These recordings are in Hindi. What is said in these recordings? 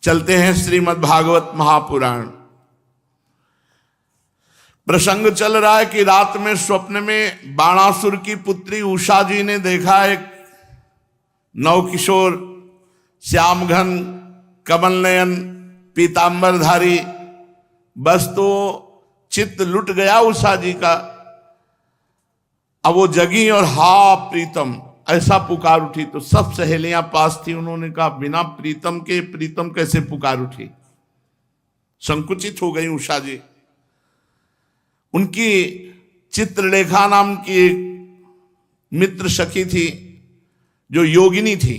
चलते हैं श्रीमद् भागवत महापुराण। प्रसंग चल रहा है कि रात में स्वप्न में बाणासुर की पुत्री उषा जी ने देखा एक नवकिशोर श्यामघन कमल नयन पीतांबरधारी। बस तो चित्त लुट गया उषा जी का। अब वो जगी और हा प्रीतम ऐसा पुकार उठी। तो सब सहेलियां पास थी, उन्होंने कहा बिना प्रीतम के प्रीतम कैसे पुकार उठी। संकुचित हो गई उषा जी। उनकी चित्रलेखा नाम की एक मित्र सखी थी जो योगिनी थी,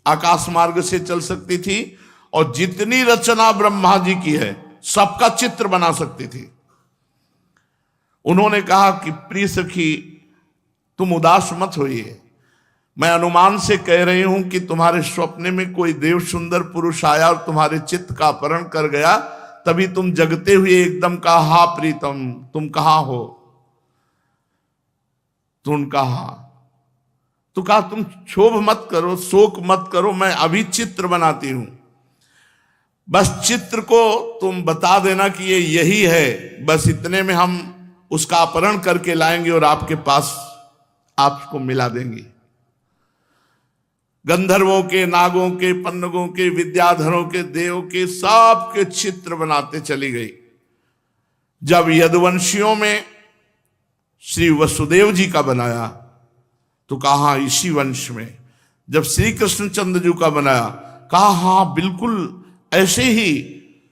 आकाश मार्ग से चल सकती थी और जितनी रचना ब्रह्मा जी की है सबका चित्र बना सकती थी। उन्होंने कहा कि प्रिय सखी तुम उदास मत होइए, मैं अनुमान से कह रही हूं कि तुम्हारे स्वप्न में कोई देव सुंदर पुरुष आया और तुम्हारे चित्त का अपहरण कर गया, तभी तुम जगते हुए एकदम कहा हा प्रीतम तुम कहां हो। तुम कहा तो कहा तुम क्षोभ मत करो, शोक मत करो, मैं अभी चित्र बनाती हूं। बस चित्र को तुम बता देना कि ये यही है, बस इतने में हम उसका अपहरण करके लाएंगे और आपके पास आपको मिला देंगे। गंधर्वों के, नागों के, पन्नगों के, विद्याधरों के, देव के सबके चित्र बनाते चली गई। जब यदुवंशियों में श्री वसुदेव जी का बनाया तो कहा इसी वंश में। जब श्री कृष्णचंद्र जी का बनाया कहा हाँ बिल्कुल ऐसे ही।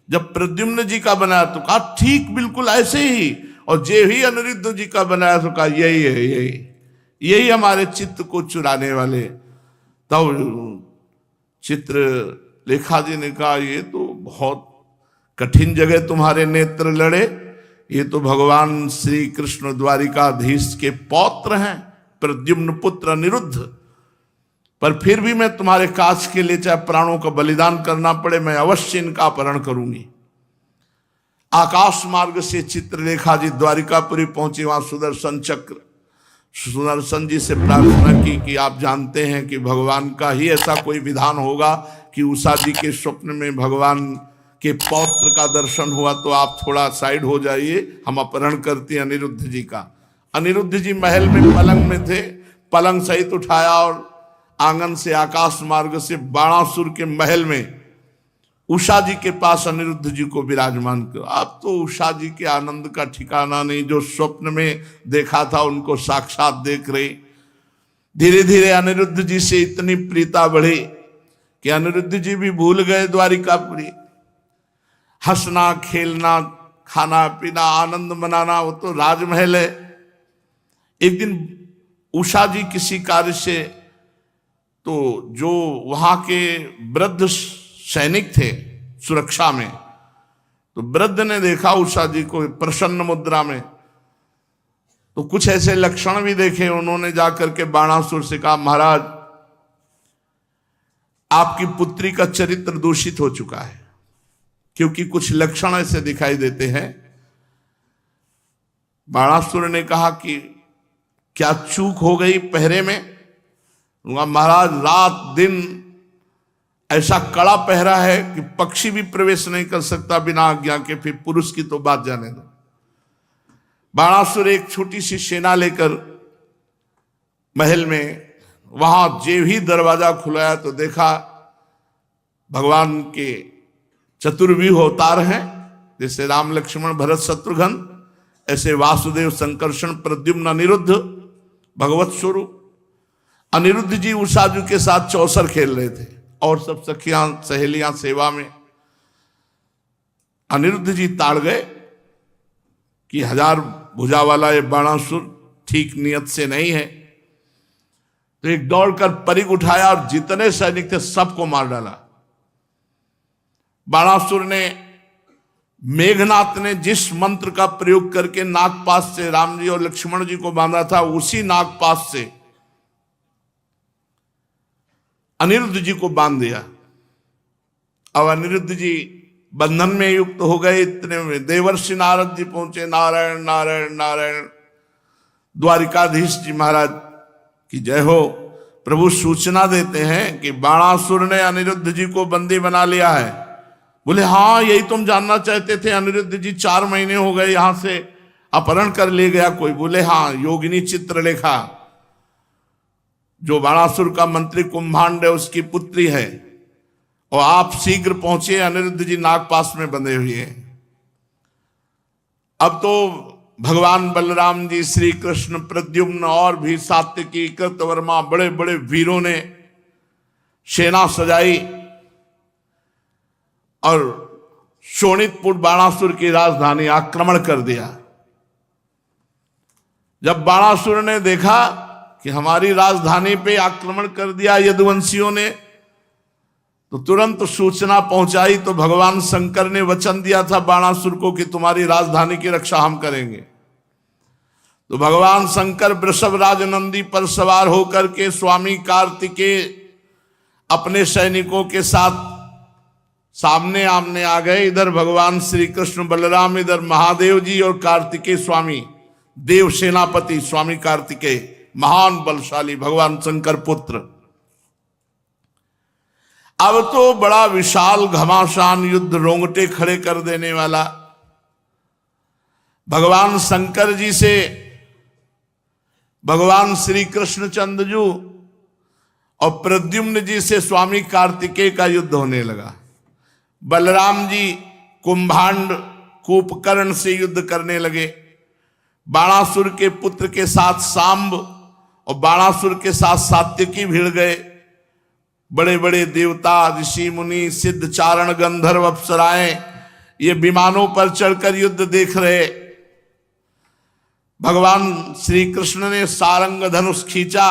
जब प्रद्युम्न जी का बनाया तो कहा ठीक बिल्कुल ऐसे ही। और जे ही अनिरुद्ध जी का बनाया तो कहा यही है, यही हमारे चित्त को चुराने वाले। तब चित्र लेखा जी ने कहा ये तो बहुत कठिन जगह तुम्हारे नेत्र लड़े, ये तो भगवान श्री कृष्ण द्वारिकाधीश के पौत्र हैं, प्रद्युम्न पुत्र अनिरुद्ध। पर फिर भी मैं तुम्हारे काज के लिए चाहे प्राणों का बलिदान करना पड़े, मैं अवश्य इनका अपहरण करूंगी। आकाश मार्ग से चित्रलेखा जी द्वारिकापुरी पहुंची। वहां सुदर्शन चक्र सुदर्शन जी से प्रार्थना की कि आप जानते हैं कि भगवान का ही ऐसा कोई विधान होगा कि उषा जी के स्वप्न में भगवान के पौत्र का दर्शन हुआ, तो आप थोड़ा साइड हो जाइए, हम अपहरण करते हैं अनिरुद्ध जी का। अनिरुद्ध जी महल में पलंग में थे, पलंग सहित उठाया और आंगन से आकाश मार्ग से बाणासुर के महल में उषा जी के पास अनिरुद्ध जी को विराजमान कर। अब तो उषा जी के आनंद का ठिकाना नहीं, जो स्वप्न में देखा था उनको साक्षात देख रही। धीरे धीरे अनिरुद्ध जी से इतनी प्रीता बढ़ी कि अनिरुद्ध जी भी भूल गए द्वारिकापुरी। हंसना खेलना खाना पीना आनंद मनाना वो तो राजमहल है। एक दिन उषा जी किसी कार्य से, तो जो वहां के वृद्ध सैनिक थे सुरक्षा में, तो वृद्ध ने देखा उषा जी को प्रसन्न मुद्रा में, तो कुछ ऐसे लक्षण भी देखे। उन्होंने जाकर के बाणासुर से कहा महाराज आपकी पुत्री का चरित्र दूषित हो चुका है, क्योंकि कुछ लक्षण ऐसे दिखाई देते हैं। बाणासुर ने कहा कि क्या चूक हो गई पहरे में? महाराज रात दिन ऐसा कड़ा पहरा है कि पक्षी भी प्रवेश नहीं कर सकता बिना आज्ञा के, फिर पुरुष की तो बात जाने दो। बाणासुर एक छोटी सी सेना लेकर महल में, वहां जे ही दरवाजा खुलाया तो देखा भगवान के चतुर्व्यूह अवतार हैं, जैसे राम लक्ष्मण भरत शत्रुघ्न, ऐसे वासुदेव संकर्षण प्रद्युम्न अनिरुद्ध भगवत स्वरूप। अनिरुद्ध जी उषा जी के साथ चौसर खेल रहे थे और सब सखियां सहेलियां सेवा में। अनिरुद्ध जी ताड़ गए कि 1000 भुजा वाला ये बाणासुर ठीक नियत से नहीं है। तो एक दौड़कर परिग उठाया और जितने सैनिक थे सबको मार डाला। बाणासुर ने, मेघनाथ ने जिस मंत्र का प्रयोग करके नागपाश से राम जी और लक्ष्मण जी को बांधा था, उसी नागपाश से अनिरुद्ध जी को बांध दिया। अब अनिरुद्ध जी बंधन में युक्त हो गए। इतने में देवर्षि नारद जी पहुंचे। नारायण नारायण नारायण। द्वारिकाधीश जी महाराज की जय हो। प्रभु सूचना देते हैं कि बाणासुर ने अनिरुद्ध जी को बंदी बना लिया है बोले हाँ यही तुम जानना चाहते थे अनिरुद्ध जी, 4 महीने हो गए यहां से अपहरण कर ले गया कोई। बोले हाँ, योगिनी चित्रलेखा जो बाणासुर का मंत्री कुंभांड है उसकी पुत्री है, और आप शीघ्र पहुंचे, अनिरुद्ध जी नागपाश में बंधे हुए हैं। अब तो भगवान बलराम जी, श्री कृष्ण, प्रद्युम्न और भी सात्यकी, कृतवर्मा, बड़े बड़े वीरों ने सेना सजाई और शोणितपुर बाणासुर की राजधानी आक्रमण कर दिया। जब बाणासुर ने देखा कि हमारी राजधानी पे आक्रमण कर दिया यदुवंशियों ने, तो तुरंत सूचना पहुंचाई। तो भगवान शंकर ने वचन दिया था बाणासुर को कि तुम्हारी राजधानी की रक्षा हम करेंगे। तो भगवान शंकर वृषभ राज नंदी पर सवार होकर के स्वामी कार्तिकेय अपने सैनिकों के साथ सामने आमने आ गए। इधर भगवान श्री कृष्ण बलराम, इधर महादेव जी और कार्तिकेय स्वामी, देव सेनापति स्वामी कार्तिकेय, महान बलशाली भगवान शंकर पुत्र। अब तो बड़ा विशाल घमासान युद्ध, रोंगटे खड़े कर देने वाला। भगवान शंकर जी से भगवान श्री कृष्णचंद्र जी और प्रद्युम्न जी से स्वामी कार्तिकेय का युद्ध होने लगा। बलराम जी कुंभांड कूपकर्ण से युद्ध करने लगे। बाणासुर के पुत्र के साथ सांब और बाणासुर के साथ सात्यकी भिड़ गए। बड़े बड़े देवता, ऋषि मुनि, सिद्ध, चारण, गंधर्व, अप्सराएं ये विमानों पर चढ़कर युद्ध देख रहे। भगवान श्री कृष्ण ने सारंग धनुष खींचा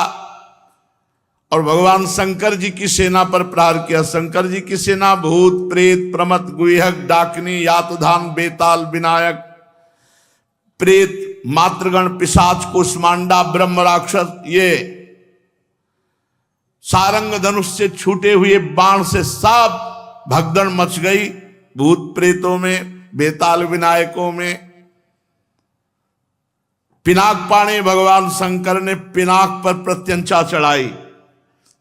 और भगवान शंकर जी की सेना पर प्रहार किया। शंकर जी की सेना भूत, प्रेत, प्रमथ, गुहक, डाकिनी, यातधान, बेताल, विनायक, प्रेत, मातृगण, पिशाच, कुष्मांडा, ब्रह्म राक्षस, ये सारंग धनुष से छूटे हुए बाण से सब भगदड़ मच गई। भूत प्रेतों में, बेताल विनायकों में। पिनाक पाणे भगवान शंकर ने पिनाक पर प्रत्यंचा चढ़ाई।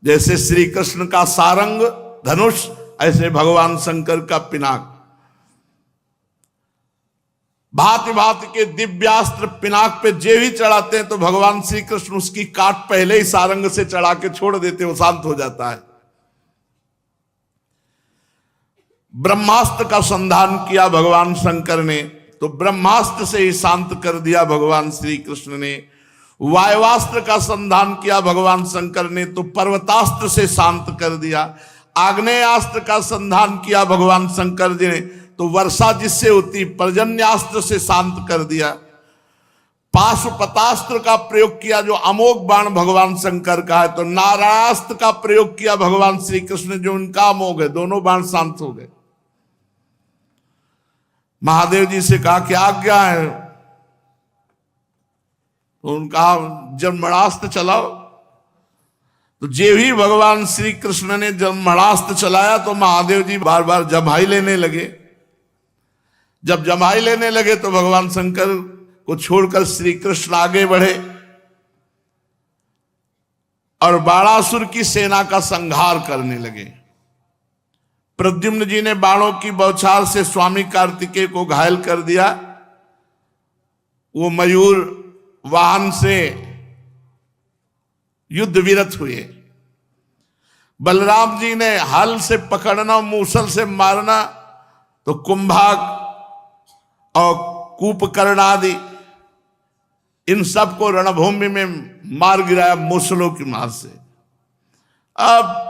जैसे श्री कृष्ण का सारंग धनुष, ऐसे भगवान शंकर का पिनाक। भांति भांति के दिव्यास्त्र पिनाक पे जे भी चढ़ाते हैं तो भगवान श्री कृष्ण उसकी काट पहले ही सारंग से चढ़ा के छोड़ देते, वो शांत हो जाता है। ब्रह्मास्त्र का संधान किया भगवान शंकर ने, तो ब्रह्मास्त्र से ही शांत कर दिया भगवान श्री कृष्ण ने। वायुवास्त्र का संधान किया भगवान शंकर ने, तो पर्वतास्त्र से शांत कर दिया। आग्नेयास्त्र का संधान किया भगवान शंकर जी ने, तो वर्षा जिससे होती पर्जन्यास्त्र से शांत कर दिया। पाशुपतास्त्र का प्रयोग किया जो अमोघ बाण भगवान शंकर का है, तो नारायणास्त्र का प्रयोग किया भगवान श्री कृष्ण जो उनका अमोघ है, दोनों बाण शांत हो गए। महादेव जी से कहा क्या आज्ञा है, तो उनका जन्मणास्त्र चलाओ। तो जे भी भगवान श्री कृष्ण ने जन्मणास्त्र चलाया तो महादेव जी बार बार जम्हाई लेने लगे। जब जम्हाई लेने लगे तो भगवान शंकर को छोड़कर श्री कृष्ण आगे बढ़े और बाणासुर की सेना का संहार करने लगे। प्रद्युम्न जी ने बाणों की बौछार से स्वामी कार्तिकेय को घायल कर दिया। वो मयूर वाहन से युद्ध विरत हुए। बलराम जी ने हल से पकड़ना, मूसल से मारना, तो कुंभाग और कूपकर्ण आदि इन सबको रणभूमि में मार गिराया मूसलों की मार से। अब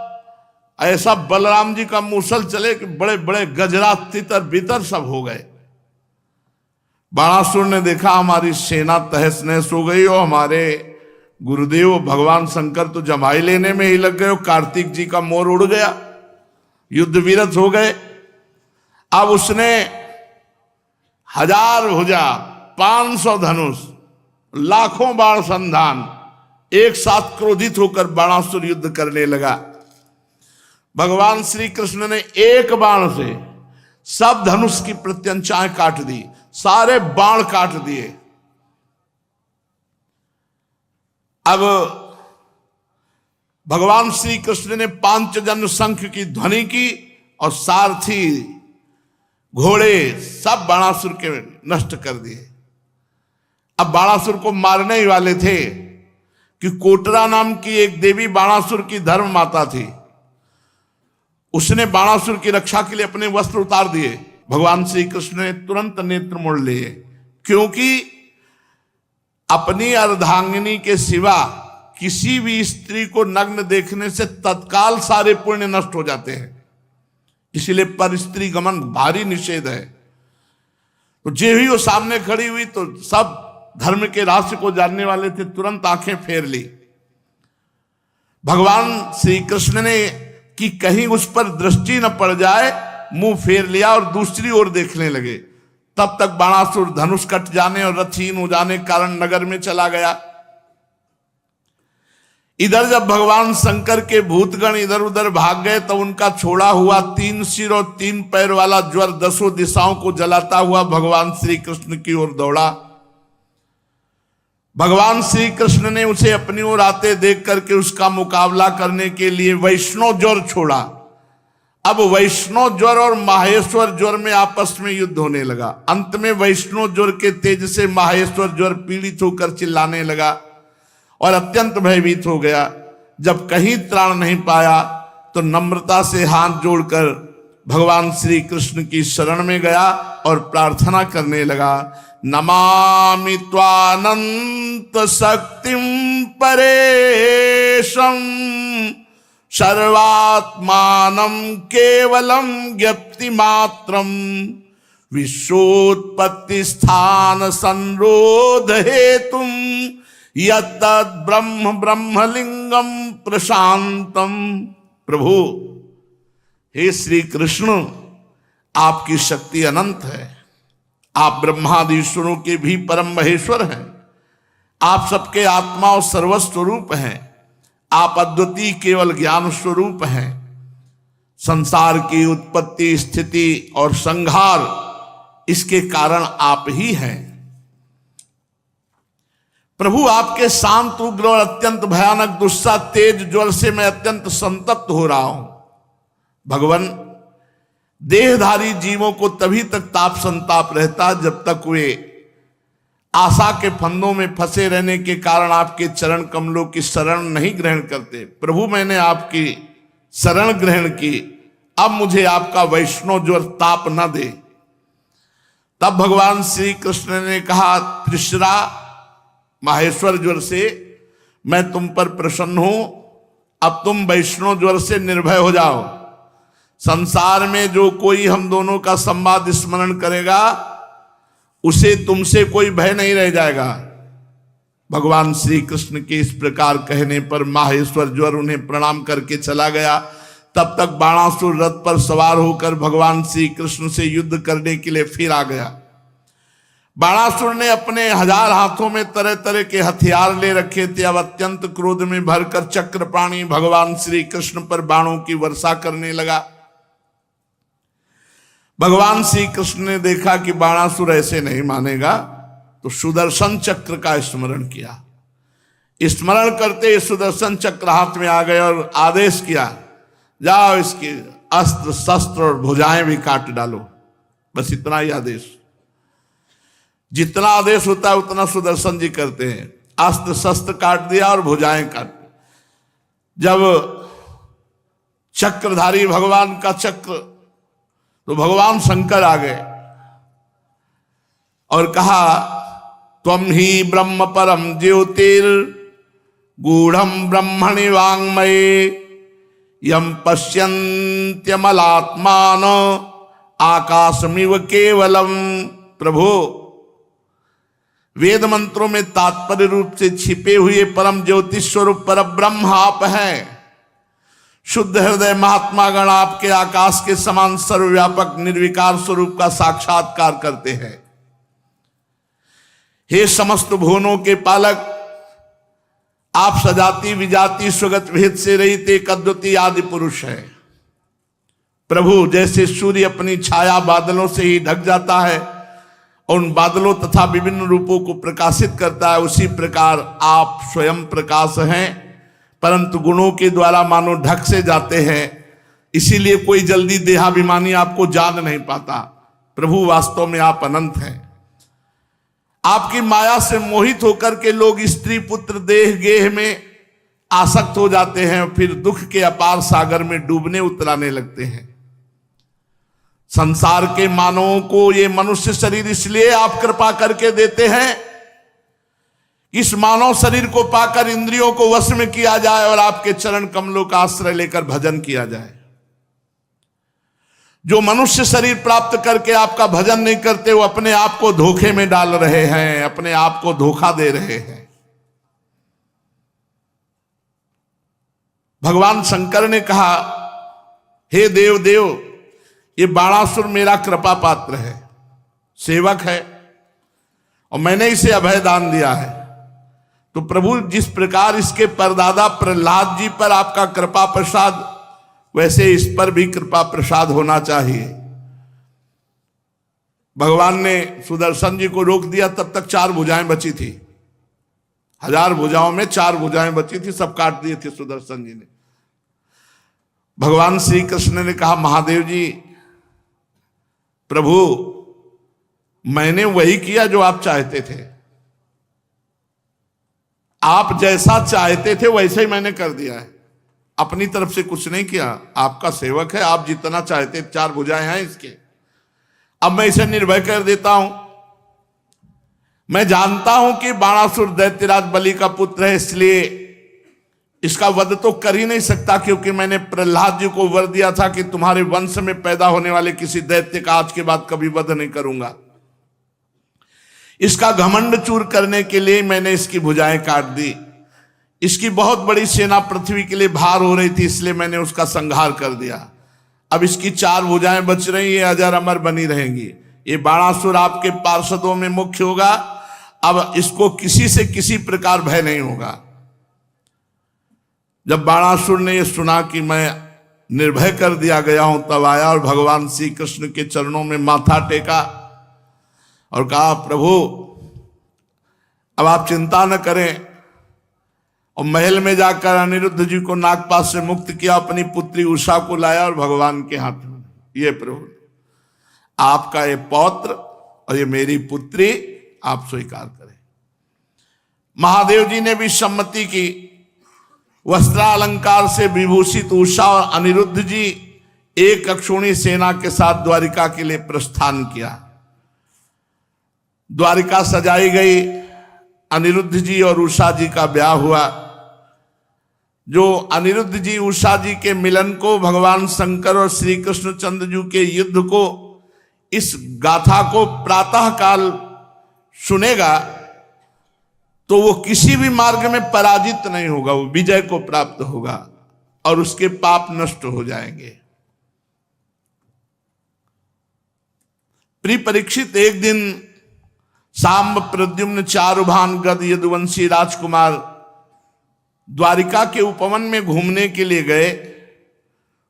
ऐसा बलराम जी का मूसल चले कि बड़े बड़े गजरा, तितर बितर सब हो गए। बाणासुर ने देखा हमारी सेना तहस नहस हो गई और हमारे गुरुदेव भगवान शंकर तो जमाई लेने में ही लग गए, कार्तिक जी का मोर उड़ गया, युद्ध विरत हो गए। अब उसने 1000 भुजा, 500 धनुष, लाखों बाण संधान एक साथ क्रोधित होकर बाणासुर युद्ध करने लगा। भगवान श्री कृष्ण ने एक बाण से सब धनुष की प्रत्यंचाएं काट दी, सारे बाण काट दिए। अब भगवान श्री कृष्ण ने पांचजन्य शंख की ध्वनि की और सारथी घोड़े सब बाणासुर के नष्ट कर दिए। अब बाणासुर को मारने ही वाले थे कि कोटरा नाम की एक देवी बाणासुर की धर्म माता थी। उसने बाणासुर की रक्षा के लिए अपने वस्त्र उतार दिए। भगवान श्री कृष्ण ने तुरंत नेत्र मोड़ लिए, क्योंकि अपनी अर्धांगिनी के सिवा किसी भी स्त्री को नग्न देखने से तत्काल सारे पुण्य नष्ट हो जाते हैं। इसीलिए पर स्त्री गमन भारी निषेध है। तो जे ही वो सामने खड़ी हुई तो सब धर्म के रहस्य को जानने वाले थे, तुरंत आंखें फेर ली। भगवान श्री कृष्ण ने कि कहीं उस पर दृष्टि न पड़ जाए, मुंह फेर लिया और दूसरी ओर देखने लगे। तब तक बाणासुर धनुष कट जाने और रथहीन हो जाने के कारण नगर में चला गया। इधर जब भगवान शंकर के भूतगण इधर उधर भाग गए तो उनका छोड़ा हुआ 3 सिर और 3 पैर वाला ज्वर 10 दिशाओं को जलाता हुआ भगवान श्री कृष्ण की ओर दौड़ा। भगवान श्री कृष्ण ने उसे अपनी ओर आते देख करके उसका मुकाबला करने के लिए वैष्णव ज्वर छोड़ा। अब वैष्णव ज्वर और माहेश्वर ज्वर में आपस में युद्ध होने लगा। अंत में वैष्णव ज्वर के तेज से माहेश्वर ज्वर पीड़ित होकर चिल्लाने लगा और अत्यंत भयभीत हो गया। जब कहीं त्राण नहीं पाया तो नम्रता से हाथ जोड़कर भगवान श्री कृष्ण की शरण में गया और प्रार्थना करने लगा, नमामि त्वानंत शक्तिं परेशं सर्वात्मानं केवलं ज्ञप्ति मात्रं विश्वोत्पत्ति स्थान संरोध हेतुं यत्तद् ब्रह्म ब्रह्मलिंगम प्रशांतम। प्रभु हे श्री कृष्ण, आपकी शक्ति अनंत है। आप ब्रह्मादीश्वरों के भी परम महेश्वर हैं। आप सबके आत्मा और सर्वस्वरूप हैं। आप अद्वितीय केवल ज्ञान स्वरूप हैं। संसार की उत्पत्ति, स्थिति और संहार इसके कारण आप ही हैं। प्रभु, आपके शांत, उग्र और अत्यंत भयानक दुस्सा तेज ज्वर से मैं अत्यंत संतप्त हो रहा हूं। भगवान, देहधारी जीवों को तभी तक ताप संताप रहता जब तक वे आशा के फंदों में फंसे रहने के कारण आपके चरण कमलों की शरण नहीं ग्रहण करते। प्रभु, मैंने आपकी शरण ग्रहण की, अब मुझे आपका वैष्णव ज्वर ताप न दे। तब भगवान श्री कृष्ण ने कहा, त्रिशरा माहेश्वर ज्वर से मैं तुम पर प्रसन्न हूं। अब तुम वैष्णव ज्वर से निर्भय हो जाओ। संसार में जो कोई हम दोनों का संवाद स्मरण करेगा उसे तुमसे कोई भय नहीं रह जाएगा। भगवान श्री कृष्ण के इस प्रकार कहने पर माहेश्वर ज्वर उन्हें प्रणाम करके चला गया। तब तक बाणासुर रथ पर सवार होकर भगवान श्री कृष्ण से युद्ध करने के लिए फिर आ गया। बाणासुर ने अपने 1000 हाथों में तरह तरह के हथियार ले रखे थे। अब अत्यंत क्रोध में भरकर चक्रपाणी भगवान श्री कृष्ण पर बाणों की वर्षा करने लगा। भगवान श्री कृष्ण ने देखा कि बाणासुर ऐसे नहीं मानेगा, तो सुदर्शन चक्र का स्मरण किया। स्मरण करते सुदर्शन चक्र हाथ में आ गए और आदेश किया, जाओ इसके अस्त्र शस्त्र और भुजाएं भी काट डालो। बस इतना ही आदेश। जितना आदेश होता है उतना सुदर्शन जी करते हैं। अस्त्र शस्त्र काट दिया और भुजाएं काट। जब चक्रधारी भगवान का चक्र, तो भगवान शंकर आ गए और कहा, त्वं ही ब्रह्म परम ज्योतिर गूढ़म ब्रह्मणि वाङ्मये यम पश्यन्त्यमलात्मान आकाशमिव केवलम। प्रभु, वेद मंत्रों में तात्पर्य रूप से छिपे हुए परम ज्योतिष स्वरूप पर ब्रह्म आप हैं। शुद्ध हृदय महात्मा गण आपके आकाश के समान सर्वव्यापक निर्विकार स्वरूप का साक्षात्कार करते हैं। हे समस्त भुवनों के पालक, आप सजाति विजाति स्वगत भेद से रहित एक अद्वितीय आदि पुरुष है। प्रभु, जैसे सूर्य अपनी छाया बादलों से ही ढक जाता है और उन बादलों तथा विभिन्न रूपों को प्रकाशित करता है, उसी प्रकार आप स्वयं प्रकाश हैं, परंतु गुणों के द्वारा मानो ढक से जाते हैं। इसीलिए कोई जल्दी देहाभिमानी आपको जान नहीं पाता। प्रभु वास्तव में आप अनंत हैं। आपकी माया से मोहित होकर के लोग स्त्री पुत्र देह गेह में आसक्त हो जाते हैं, फिर दुख के अपार सागर में डूबने उतराने लगते हैं। संसार के मानवों को ये मनुष्य शरीर इसलिए आप कृपा करके देते हैं, इस मानव शरीर को पाकर इंद्रियों को वश में किया जाए और आपके चरण कमलों का आश्रय लेकर भजन किया जाए। जो मनुष्य शरीर प्राप्त करके आपका भजन नहीं करते, वो अपने आप को धोखे में डाल रहे हैं, अपने आप को धोखा दे रहे हैं। भगवान शंकर ने कहा, हे देव देव, ये बाणासुर मेरा कृपा पात्र है, सेवक है, और मैंने इसे अभय दान दिया है। तो प्रभु, जिस प्रकार इसके परदादा प्रहलाद जी पर आपका कृपा प्रसाद, वैसे इस पर भी कृपा प्रसाद होना चाहिए। भगवान ने सुदर्शन जी को रोक दिया, तब तक 4 भुजाएं बची थी। 1000 भुजाओं में 4 भुजाएं बची थी, सब काट दिए थे सुदर्शन जी ने। भगवान श्री कृष्ण ने कहा, महादेव जी, प्रभु, मैंने वही किया जो आप चाहते थे। आप जैसा चाहते थे वैसे ही मैंने कर दिया है, अपनी तरफ से कुछ नहीं किया। आपका सेवक है, आप जितना चाहते, 4 भुजाएं हैं इसके, अब मैं इसे निर्भय कर देता हूं। मैं जानता हूं कि बाणासुर दैत्यराज बलि का पुत्र है, इसलिए इसका वध तो कर ही नहीं सकता, क्योंकि मैंने प्रहलाद जी को वर दिया था कि तुम्हारे वंश में पैदा होने वाले किसी दैत्य का आज के बाद कभी वध नहीं करूंगा। इसका घमंड चूर करने के लिए मैंने इसकी भुजाएं काट दी। इसकी बहुत बड़ी सेना पृथ्वी के लिए भार हो रही थी, इसलिए मैंने उसका संहार कर दिया। अब इसकी 4 भुजाएं बच रही है, अजर अमर बनी रहेंगी। ये बाणासुर आपके पार्षदों में मुख्य होगा। अब इसको किसी से किसी प्रकार भय नहीं होगा। जब बाणासुर ने यह सुना कि मैं निर्भय कर दिया गया हूं, तब आया और भगवान श्री कृष्ण के चरणों में माथा टेका और कहा, प्रभु, अब आप चिंता न करें। और महल में जाकर अनिरुद्ध जी को नागपाश से मुक्त किया, अपनी पुत्री उषा को लाया और भगवान के हाथ में, ये प्रभु, आपका ये पौत्र और ये मेरी पुत्री, आप स्वीकार करें। महादेव जी ने भी सम्मति की। वस्त्रालंकार से विभूषित उषा और अनिरुद्ध जी एक अक्षोणी सेना के साथ द्वारिका के लिए प्रस्थान किया। द्वारिका सजाई गई, अनिरुद्ध जी और उषा जी का ब्याह हुआ। जो अनिरुद्ध जी उषा जी के मिलन को, भगवान शंकर और श्री कृष्णचंद्र जी के युद्ध को, इस गाथा को प्रातः काल सुनेगा तो वो किसी भी मार्ग में पराजित नहीं होगा, वो विजय को प्राप्त होगा और उसके पाप नष्ट हो जाएंगे। प्रिय परीक्षित, एक दिन सांब प्रद्युम्न चारुभान गद यदुवंशी राजकुमार द्वारिका के उपवन में घूमने के लिए गए।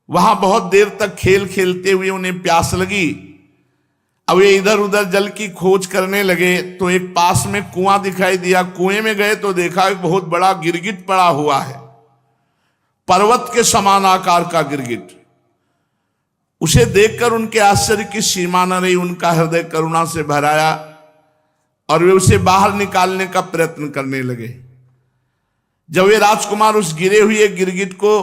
वहां बहुत देर तक खेल खेलते हुए उन्हें प्यास लगी। अब ये इधर उधर जल की खोज करने लगे तो एक पास में कुआं दिखाई दिया। कुएं में गए तो देखा एक बहुत बड़ा गिरगिट पड़ा हुआ है, पर्वत के समान आकार का गिरगिट। उसे देखकर उनके आश्चर्य की सीमा न रही, उनका हृदय करुणा से भराया और वे उसे बाहर निकालने का प्रयत्न करने लगे। जब वे राजकुमार उस गिरे हुए गिरगिट को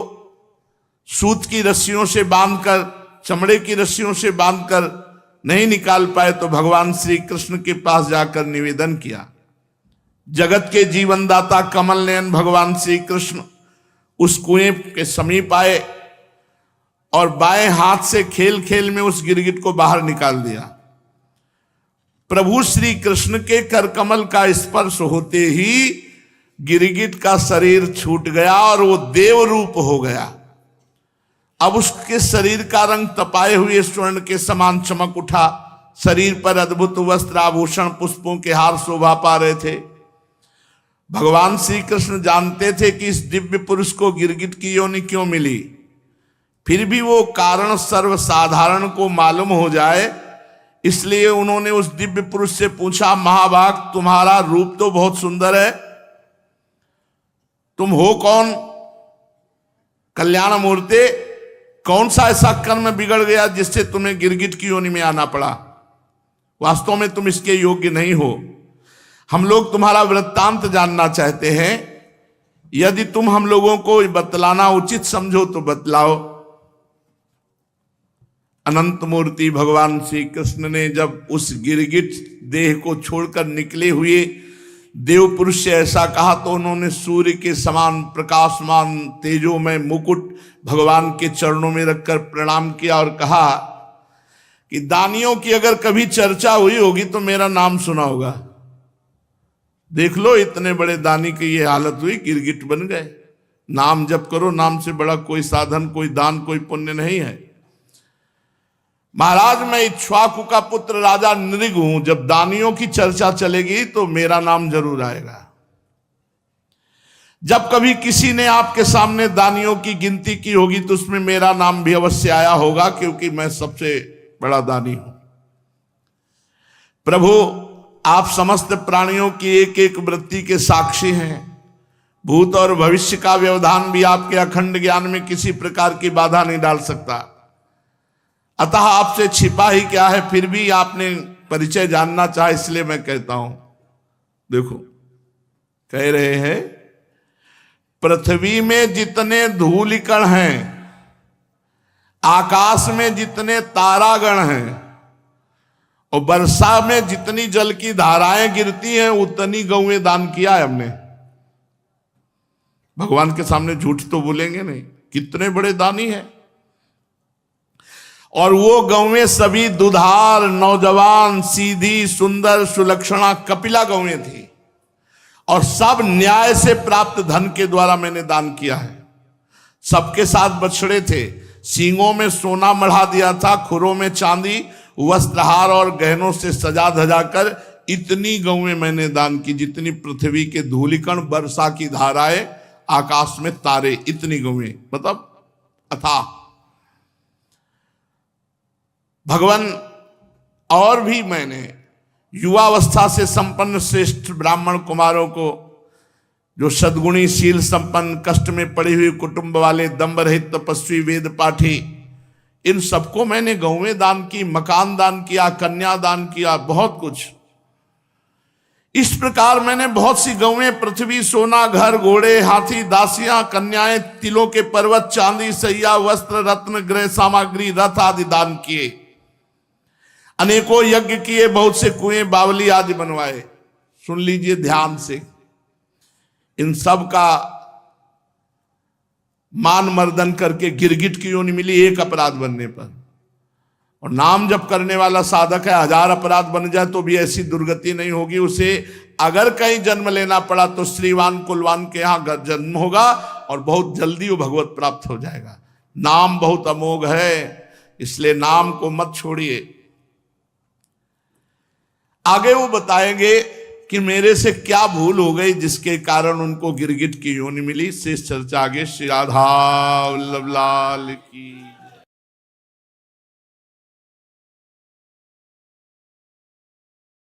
सूत की रस्सियों से बांधकर, चमड़े की रस्सियों से बांधकर नहीं निकाल पाए तो भगवान श्री कृष्ण के पास जाकर निवेदन किया। जगत के जीवनदाता कमल नयन भगवान श्री कृष्ण उस कुएं के समीप आए और बाएं हाथ से खेल खेल में उस गिरगिट को बाहर निकाल दिया। प्रभु श्री कृष्ण के करकमल का स्पर्श होते ही गिरगिट का शरीर छूट गया और वो देव रूप हो गया। अब उसके शरीर का रंग तपाए हुए स्वर्ण के समान चमक उठा। शरीर पर अद्भुत वस्त्र आभूषण पुष्पों के हार शोभा पा रहे थे। भगवान श्री कृष्ण जानते थे कि इस दिव्य पुरुष को गिरगिट की योनि क्यों मिली, फिर भी वो कारण सर्वसाधारण को मालूम हो जाए, इसलिए उन्होंने उस दिव्य पुरुष से पूछा, महाभाग, तुम्हारा रूप तो बहुत सुंदर है, तुम हो कौन? कल्याण मूर्ति, कौन सा ऐसा कर्म बिगड़ गया जिससे तुम्हें गिरगिट की योनि में आना पड़ा? वास्तव में तुम इसके योग्य नहीं हो। हम लोग तुम्हारा वृत्तांत जानना चाहते हैं, यदि तुम हम लोगों को बतलाना उचित समझो तो बतलाओ। अनंत मूर्ति भगवान श्री कृष्ण ने जब उस गिरगिट देह को छोड़कर निकले हुए देव पुरुष से ऐसा कहा तो उन्होंने सूर्य के समान प्रकाशमान तेजोमय मुकुट भगवान के चरणों में रखकर प्रणाम किया और कहा कि दानियों की अगर कभी चर्चा हुई होगी तो मेरा नाम सुना होगा। देख लो, इतने बड़े दानी की ये हालत हुई, गिरगिट बन गए। नाम जप करो, नाम से बड़ा कोई साधन, कोई दान, कोई पुण्य नहीं है। महाराज, मैं इक्ष्वाकु का पुत्र राजा नृग हूं, जब दानियों की चर्चा चलेगी तो मेरा नाम जरूर आएगा। जब कभी किसी ने आपके सामने दानियों की गिनती की होगी तो उसमें मेरा नाम भी अवश्य आया होगा, क्योंकि मैं सबसे बड़ा दानी हूं। प्रभु, आप समस्त प्राणियों की एक एक वृत्ति के साक्षी हैं। भूत और भविष्य का व्यवधान भी आपके अखंड ज्ञान में किसी प्रकार की बाधा नहीं डाल सकता। अतः आपसे छिपा ही क्या है, फिर भी आपने परिचय जानना चाहा, इसलिए मैं कहता हूं। देखो, कह रहे हैं पृथ्वी में जितने धूलिकण हैं, आकाश में जितने तारागण हैं और वर्षा में जितनी जल की धाराएं गिरती हैं, उतनी गौएं दान किया है हमने। भगवान के सामने झूठ तो बोलेंगे नहीं, कितने बड़े दानी हैं। और वो गौएं सभी दुधार, नौजवान, सीधी, सुंदर, सुलक्षणा, कपिला गौएं थी, और सब न्याय से प्राप्त धन के द्वारा मैंने दान किया है। सबके साथ बछड़े थे, सींगों में सोना मढ़ा दिया था, खुरों में चांदी, वस्त्रहार और गहनों से सजा धजाकर इतनी गौएं मैंने दान की जितनी पृथ्वी के धूलिकण, वर्षा की धाराएं, आकाश में तारे, इतनी गौएं, मतलब अथाह। भगवान, और भी मैंने युवावस्था से संपन्न श्रेष्ठ ब्राह्मण कुमारों को, जो सद्गुणी, शील संपन्न, कष्ट में पड़ी हुई कुटुंब वाले, दंभ रहित, तपस्वी, वेद पाठी, इन सबको मैंने गौएं दान की, मकान दान किया, कन्या दान किया, बहुत कुछ। इस प्रकार मैंने बहुत सी गौएं, पृथ्वी, सोना, घर, घोड़े, हाथी, दासियां, कन्याएं, तिलों के पर्वत, चांदी, सैया, वस्त्र, रत्न, गृह सामग्री, रथ आदि दान किए। अनेकों यज्ञ किए, बहुत से कुएं, बावली आदि बनवाए। सुन लीजिए ध्यान से, इन सब का मान मर्दन करके गिरगिट की योनि मिली एक अपराध बनने पर। और नाम जप करने वाला साधक है, 1000 अपराध बन जाए तो भी ऐसी दुर्गति नहीं होगी। उसे अगर कहीं जन्म लेना पड़ा तो श्रीवान कुलवान के यहां जन्म होगा और बहुत जल्दी वो भगवत प्राप्त हो जाएगा। नाम बहुत अमोघ है, इसलिए नाम को मत छोड़िए। आगे वो बताएंगे कि मेरे से क्या भूल हो गई जिसके कारण उनको गिरगिट की योनि मिली। शेष चर्चा आगे। श्री राधा वल्लभ लाल की।